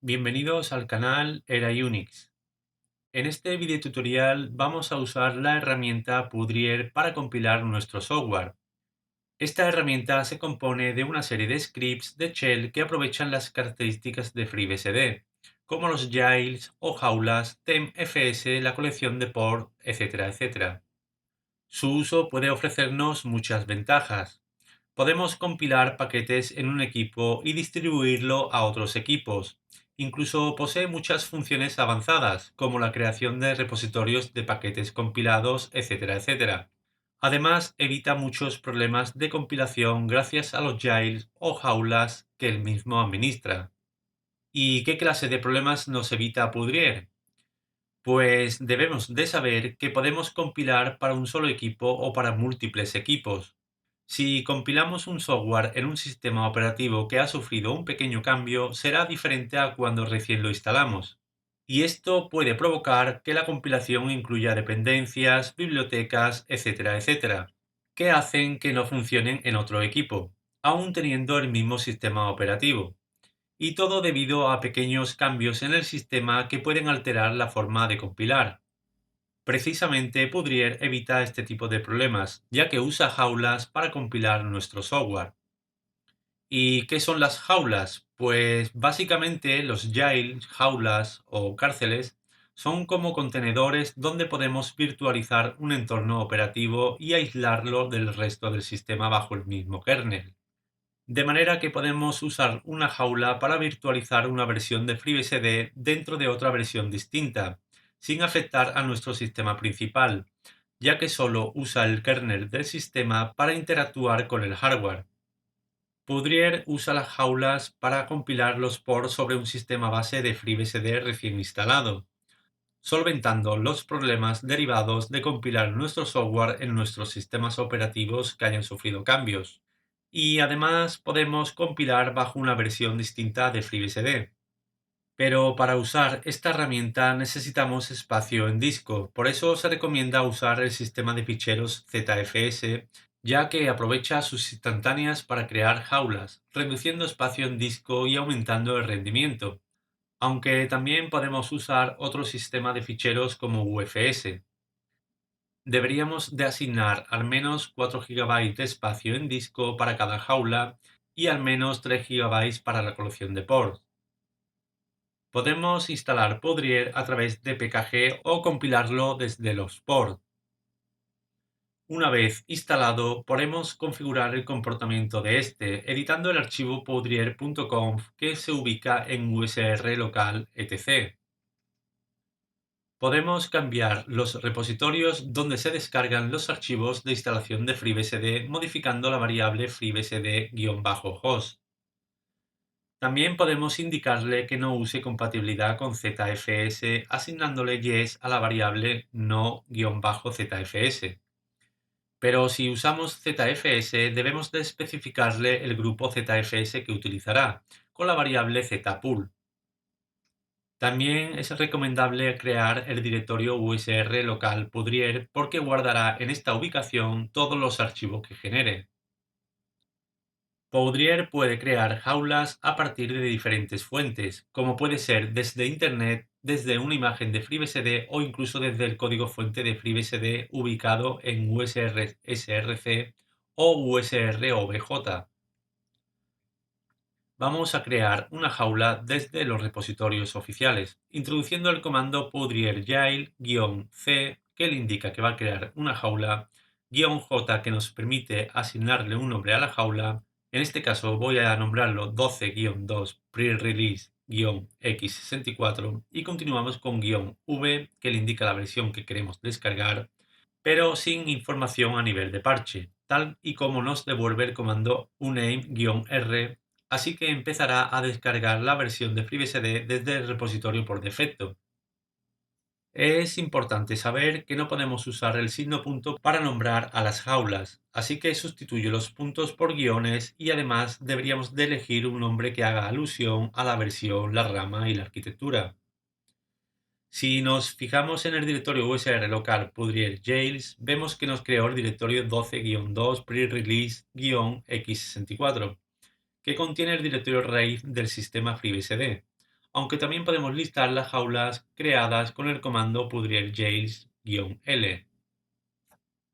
Bienvenidos al canal Era Unix. En este video tutorial vamos a usar la herramienta Pudrier para compilar nuestro software. Esta herramienta se compone de una serie de scripts de shell que aprovechan las características de FreeBSD, como los jails o jaulas, temfs, la colección de port, etc. Su uso puede ofrecernos muchas ventajas. Podemos compilar paquetes en un equipo y distribuirlo a otros equipos. Incluso posee muchas funciones avanzadas, como la creación de repositorios de paquetes compilados, etc. Además, evita muchos problemas de compilación gracias a los jails o jaulas que él mismo administra. ¿Y qué clase de problemas nos evita Pudrier? Pues debemos de saber que podemos compilar para un solo equipo o para múltiples equipos. Si compilamos un software en un sistema operativo que ha sufrido un pequeño cambio, será diferente a cuando recién lo instalamos. Y esto puede provocar que la compilación incluya dependencias, bibliotecas, etc., que hacen que no funcionen en otro equipo, aún teniendo el mismo sistema operativo. Y todo debido a pequeños cambios en el sistema que pueden alterar la forma de compilar. Precisamente Pudrier evita este tipo de problemas, ya que usa jaulas para compilar nuestro software. ¿Y qué son las jaulas? Pues básicamente los jails, jaulas o cárceles son como contenedores donde podemos virtualizar un entorno operativo y aislarlo del resto del sistema bajo el mismo kernel. De manera que podemos usar una jaula para virtualizar una versión de FreeBSD dentro de otra versión distinta, sin afectar a nuestro sistema principal, ya que solo usa el kernel del sistema para interactuar con el hardware. Pudrier usa las jaulas para compilar los ports sobre un sistema base de FreeBSD recién instalado, solventando los problemas derivados de compilar nuestro software en nuestros sistemas operativos que hayan sufrido cambios. Y además podemos compilar bajo una versión distinta de FreeBSD. Pero para usar esta herramienta necesitamos espacio en disco, por eso se recomienda usar el sistema de ficheros ZFS, ya que aprovecha sus instantáneas para crear jaulas, reduciendo espacio en disco y aumentando el rendimiento, aunque también podemos usar otro sistema de ficheros como UFS. Deberíamos de asignar al menos 4 GB de espacio en disco para cada jaula y al menos 3 GB para la colección de ports. Podemos instalar Pudrier a través de pkg o compilarlo desde los ports. Una vez instalado, podemos configurar el comportamiento de este, editando el archivo pudrier.conf que se ubica en USR local etc. Podemos cambiar los repositorios donde se descargan los archivos de instalación de FreeBSD modificando la variable FreeBSD-host. También podemos indicarle que no use compatibilidad con ZFS asignándole yes a la variable no-ZFS. Pero si usamos ZFS debemos de especificarle el grupo ZFS que utilizará, con la variable zpool. También es recomendable crear el directorio USR local Pudrier porque guardará en esta ubicación todos los archivos que genere. Pudrier puede crear jaulas a partir de diferentes fuentes, como puede ser desde Internet, desde una imagen de FreeBSD o incluso desde el código fuente de FreeBSD ubicado en USR src o USR OBJ. Vamos a crear una jaula desde los repositorios oficiales, introduciendo el comando pudrier-jail-c que le indica que va a crear una jaula, -j que nos permite asignarle un nombre a la jaula. En este caso voy a nombrarlo 12-2 pre-release-x64 y continuamos con -v que le indica la versión que queremos descargar, pero sin información a nivel de parche, tal y como nos devuelve el comando uname-r. Así que empezará a descargar la versión de FreeBSD desde el repositorio por defecto. Es importante saber que no podemos usar el signo punto para nombrar a las jaulas, así que sustituyo los puntos por guiones y además deberíamos de elegir un nombre que haga alusión a la versión, la rama y la arquitectura. Si nos fijamos en el directorio USR local Pudrier Jails, vemos que nos creó el directorio 12-2 pre-release-x64. Que contiene el directorio raíz del sistema FreeBSD, aunque también podemos listar las jaulas creadas con el comando pudrier-jails-l.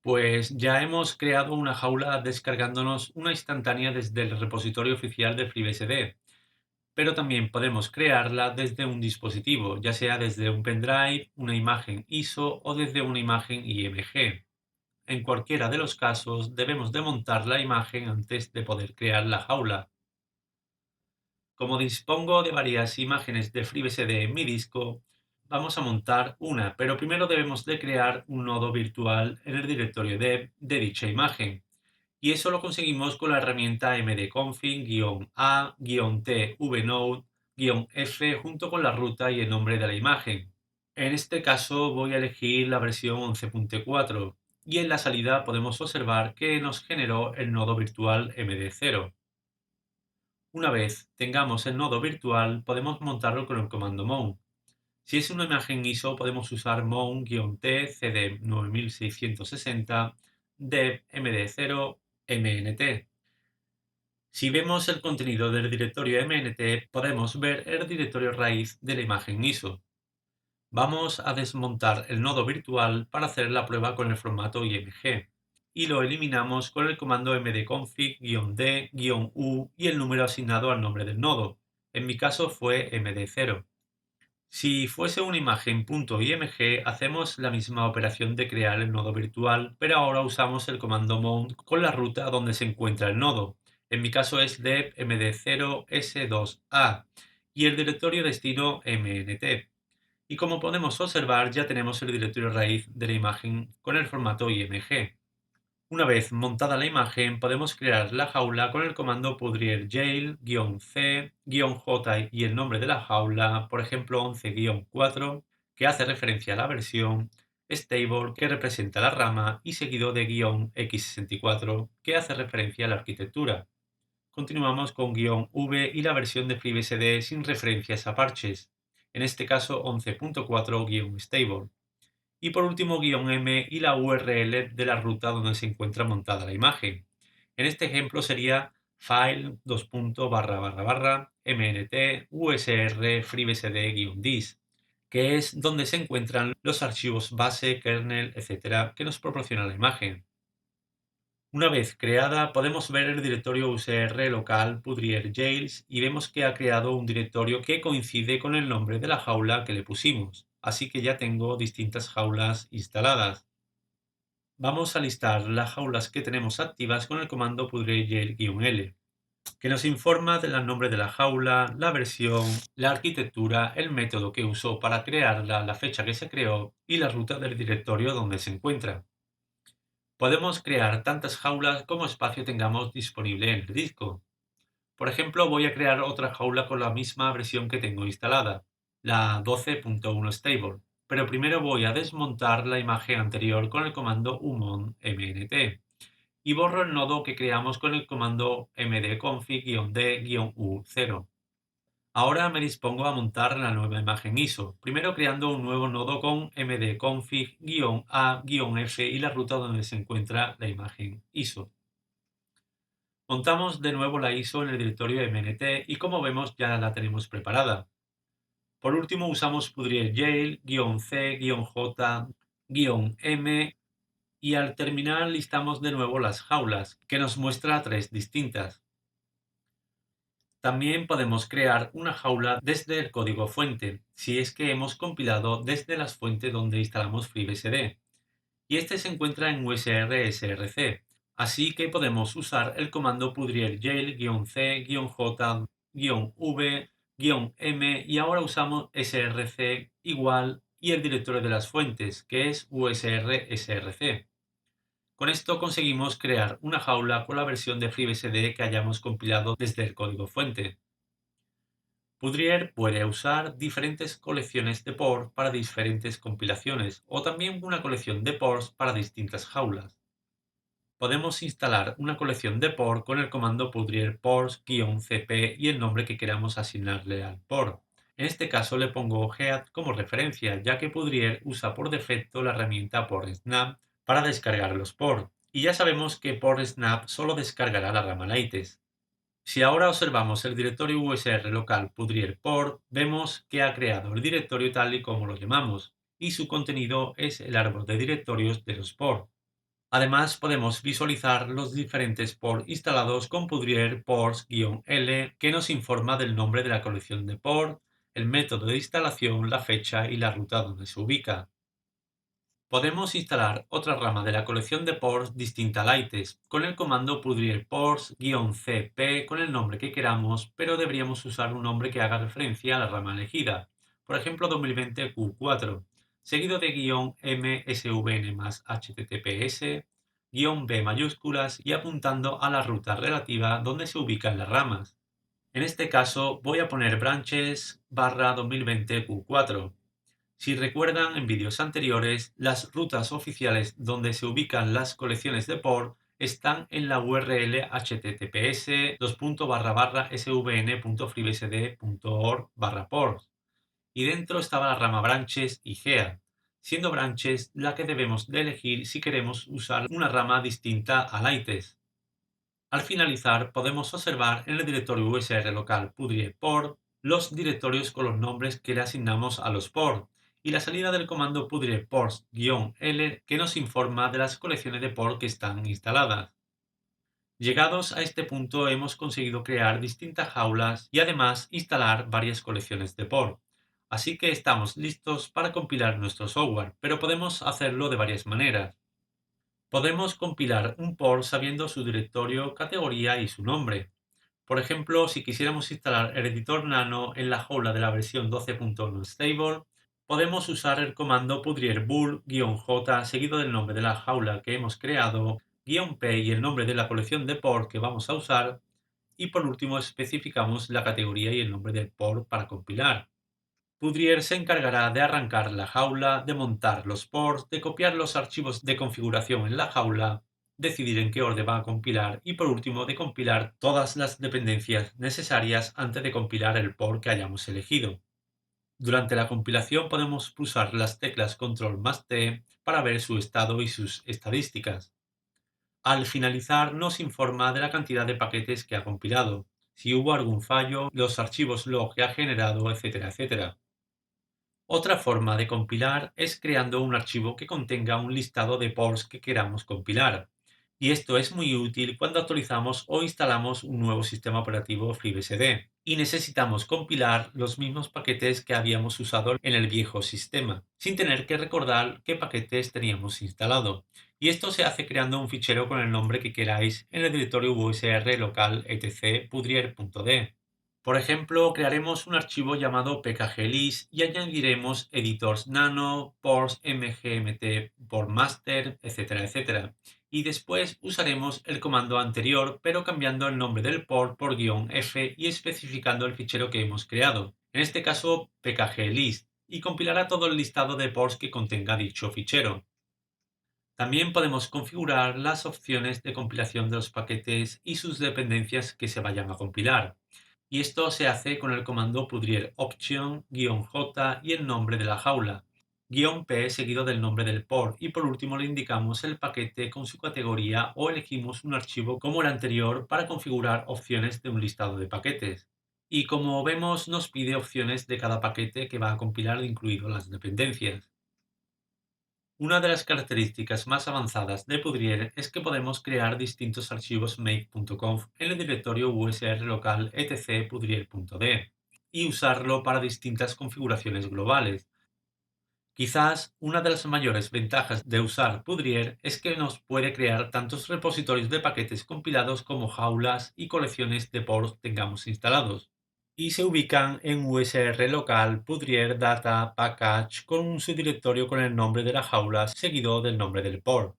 Pues ya hemos creado una jaula descargándonos una instantánea desde el repositorio oficial de FreeBSD, pero también podemos crearla desde un dispositivo, ya sea desde un pendrive, una imagen ISO o desde una imagen IMG. En cualquiera de los casos debemos de montar la imagen antes de poder crear la jaula. Como dispongo de varias imágenes de FreeBSD en mi disco, vamos a montar una, pero primero debemos de crear un nodo virtual en el directorio de dicha imagen. Y eso lo conseguimos con la herramienta mdconfig-a-tvnode-f junto con la ruta y el nombre de la imagen. En este caso voy a elegir la versión 11.4 y en la salida podemos observar que nos generó el nodo virtual md0. Una vez tengamos el nodo virtual, podemos montarlo con el comando mount. Si es una imagen ISO, podemos usar mount-t cd 9660 dev md0 mnt. Si vemos el contenido del directorio mnt, podemos ver el directorio raíz de la imagen ISO. Vamos a desmontar el nodo virtual para hacer la prueba con el formato IMG y lo eliminamos con el comando mdconfig-d-u y el número asignado al nombre del nodo. En mi caso fue md0. Si fuese una imagen .img, hacemos la misma operación de crear el nodo virtual, pero ahora usamos el comando mount con la ruta donde se encuentra el nodo. En mi caso es dev md0s2a y el directorio destino mnt. Y como podemos observar, ya tenemos el directorio raíz de la imagen con el formato img. Una vez montada la imagen, podemos crear la jaula con el comando pudrier-jail-c-j y el nombre de la jaula, por ejemplo 11-4, que hace referencia a la versión, stable, que representa la rama, y seguido de "-x64", que hace referencia a la arquitectura. Continuamos con "-v" y la versión de FreeBSD sin referencias a parches, en este caso 11.4-stable. Y por último "-m" y la URL de la ruta donde se encuentra montada la imagen. En este ejemplo sería file mnt usr freebsd-dis, que es donde se encuentran los archivos base, kernel, etc. que nos proporciona la imagen. Una vez creada, podemos ver el directorio usr local pudrier-jails y vemos que ha creado un directorio que coincide con el nombre de la jaula que le pusimos, así que ya tengo distintas jaulas instaladas. Vamos a listar las jaulas que tenemos activas con el comando pudrier-jail-l, que nos informa del nombre de la jaula, la versión, la arquitectura, el método que usó para crearla, la fecha que se creó y la ruta del directorio donde se encuentra. Podemos crear tantas jaulas como espacio tengamos disponible en el disco. Por ejemplo, voy a crear otra jaula con la misma versión que tengo instalada, la 12.1 stable, pero primero voy a desmontar la imagen anterior con el comando umon-mnt y borro el nodo que creamos con el comando mdconfig-d-u0. Ahora me dispongo a montar la nueva imagen ISO, primero creando un nuevo nodo con mdconfig-a-f y la ruta donde se encuentra la imagen ISO. Montamos de nuevo la ISO en el directorio mnt y como vemos ya la tenemos preparada. Por último usamos pudrier-jail-c-j-m y al terminar listamos de nuevo las jaulas, que nos muestra tres distintas. También podemos crear una jaula desde el código fuente, si es que hemos compilado desde las fuentes donde instalamos FreeBSD, y este se encuentra en usr-src, así que podemos usar el comando pudrier-jail-c-j-v-m y ahora usamos src igual y el directorio de las fuentes, que es usr-src. Con esto conseguimos crear una jaula con la versión de FreeBSD que hayamos compilado desde el código fuente. Pudrier puede usar diferentes colecciones de ports para diferentes compilaciones o también una colección de ports para distintas jaulas. Podemos instalar una colección de port con el comando pudrier ports-cp y el nombre que queramos asignarle al port. En este caso le pongo head como referencia, ya que Pudrier usa por defecto la herramienta portsnap para descargar los ports. Y ya sabemos que portsnap solo descargará la rama latest. Si ahora observamos el directorio USR local pudrier port, vemos que ha creado el directorio tal y como lo llamamos, y su contenido es el árbol de directorios de los port. Además, podemos visualizar los diferentes ports instalados con pudrier ports-l, que nos informa del nombre de la colección de port, el método de instalación, la fecha y la ruta donde se ubica. Podemos instalar otra rama de la colección de ports distinta a Lightes, con el comando pudrier ports-cp con el nombre que queramos, pero deberíamos usar un nombre que haga referencia a la rama elegida, por ejemplo 2020 Q4, seguido de "-msvn más https", "-b mayúsculas y apuntando a la ruta relativa donde se ubican las ramas. En este caso voy a poner branches barra 2020 Q4. Si recuerdan en vídeos anteriores, las rutas oficiales donde se ubican las colecciones de port están en la URL https://svn.freebsd.org/ports y dentro estaba la rama branches y GEA, siendo branches la que debemos de elegir si queremos usar una rama distinta a Lightes. Al finalizar, podemos observar en el directorio USR local pudrier port los directorios con los nombres que le asignamos a los ports y la salida del comando pudrier ports-l que nos informa de las colecciones de port que están instaladas. Llegados a este punto hemos conseguido crear distintas jaulas y además instalar varias colecciones de port. Así que estamos listos para compilar nuestro software, pero podemos hacerlo de varias maneras. Podemos compilar un port sabiendo su directorio, categoría y su nombre. Por ejemplo, si quisiéramos instalar el editor Nano en la jaula de la versión 12.1 stable, podemos usar el comando pudrier bool-j seguido del nombre de la jaula que hemos creado, -p y el nombre de la colección de port que vamos a usar, y por último especificamos la categoría y el nombre del port para compilar. Pudrier se encargará de arrancar la jaula, de montar los ports, de copiar los archivos de configuración en la jaula, decidir en qué orden va a compilar y por último de compilar todas las dependencias necesarias antes de compilar el port que hayamos elegido. Durante la compilación podemos pulsar las teclas Control más T para ver su estado y sus estadísticas. Al finalizar nos informa de la cantidad de paquetes que ha compilado, si hubo algún fallo, los archivos log que ha generado, etcétera, etcétera. Otra forma de compilar es creando un archivo que contenga un listado de ports que queramos compilar. Y esto es muy útil cuando actualizamos o instalamos un nuevo sistema operativo FreeBSD y necesitamos compilar los mismos paquetes que habíamos usado en el viejo sistema, sin tener que recordar qué paquetes teníamos instalado. Y esto se hace creando un fichero con el nombre que queráis en el directorio usr local etc pudrier.d. Por ejemplo, crearemos un archivo llamado pkglist y añadiremos editors nano, ports mgmt, portmaster, etcétera, etcétera. Y después usaremos el comando anterior, pero cambiando el nombre del port por "-f" y especificando el fichero que hemos creado, en este caso pkglist, y compilará todo el listado de ports que contenga dicho fichero. También podemos configurar las opciones de compilación de los paquetes y sus dependencias que se vayan a compilar. Y esto se hace con el comando pudrier option-j y el nombre de la jaula, -p seguido del nombre del port y por último le indicamos el paquete con su categoría o elegimos un archivo como el anterior para configurar opciones de un listado de paquetes. Y como vemos nos pide opciones de cada paquete que va a compilar incluido las dependencias. Una de las características más avanzadas de Pudrier es que podemos crear distintos archivos make.conf en el directorio usr local etc pudrier.d y usarlo para distintas configuraciones globales. Quizás una de las mayores ventajas de usar Pudrier es que nos puede crear tantos repositorios de paquetes compilados como jaulas y colecciones de ports tengamos instalados y se ubican en USR local pudrier data package con un subdirectorio con el nombre de la jaula seguido del nombre del port.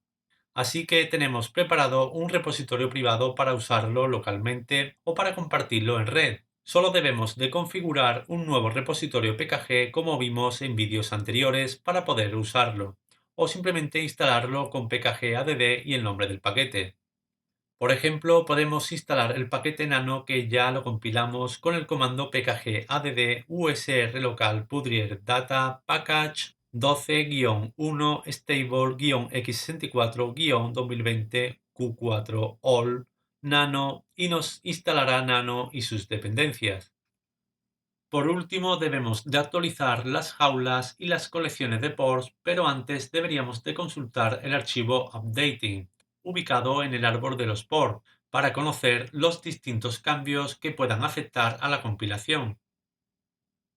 Así que tenemos preparado un repositorio privado para usarlo localmente o para compartirlo en red. Solo debemos de configurar un nuevo repositorio pkg como vimos en vídeos anteriores para poder usarlo, o simplemente instalarlo con pkg-add y el nombre del paquete. Por ejemplo, podemos instalar el paquete nano que ya lo compilamos con el comando pkg-add usr local pudrier data package 12-1 stable-x64-2020 q4 all Nano y nos instalará Nano y sus dependencias. Por último, debemos de actualizar las jaulas y las colecciones de ports, pero antes deberíamos de consultar el archivo updating, ubicado en el árbol de los ports, para conocer los distintos cambios que puedan afectar a la compilación.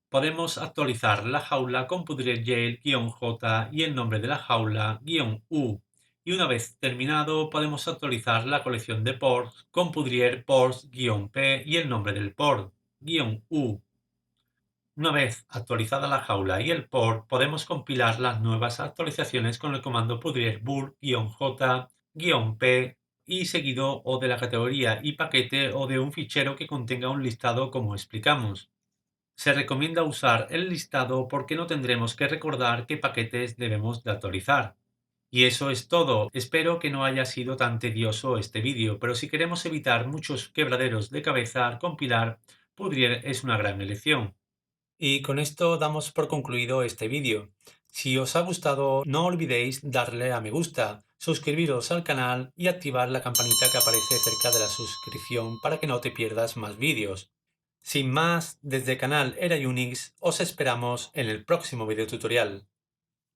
Podemos actualizar la jaula con pudrier-j y el nombre de la jaula-u. Y una vez terminado, podemos actualizar la colección de ports con pudrier ports-p y el nombre del port-u. Una vez actualizada la jaula y el port, podemos compilar las nuevas actualizaciones con el comando pudrier bur-j-p y seguido o de la categoría y paquete o de un fichero que contenga un listado como explicamos. Se recomienda usar el listado porque no tendremos que recordar qué paquetes debemos de actualizar. Y eso es todo. Espero que no haya sido tan tedioso este vídeo, pero si queremos evitar muchos quebraderos de cabeza al compilar, Pudrier es una gran elección. Y con esto damos por concluido este vídeo. Si os ha gustado, no olvidéis darle a me gusta, suscribiros al canal y activar la campanita que aparece cerca de la suscripción para que no te pierdas más vídeos. Sin más, desde canal Era Unix os esperamos en el próximo video tutorial.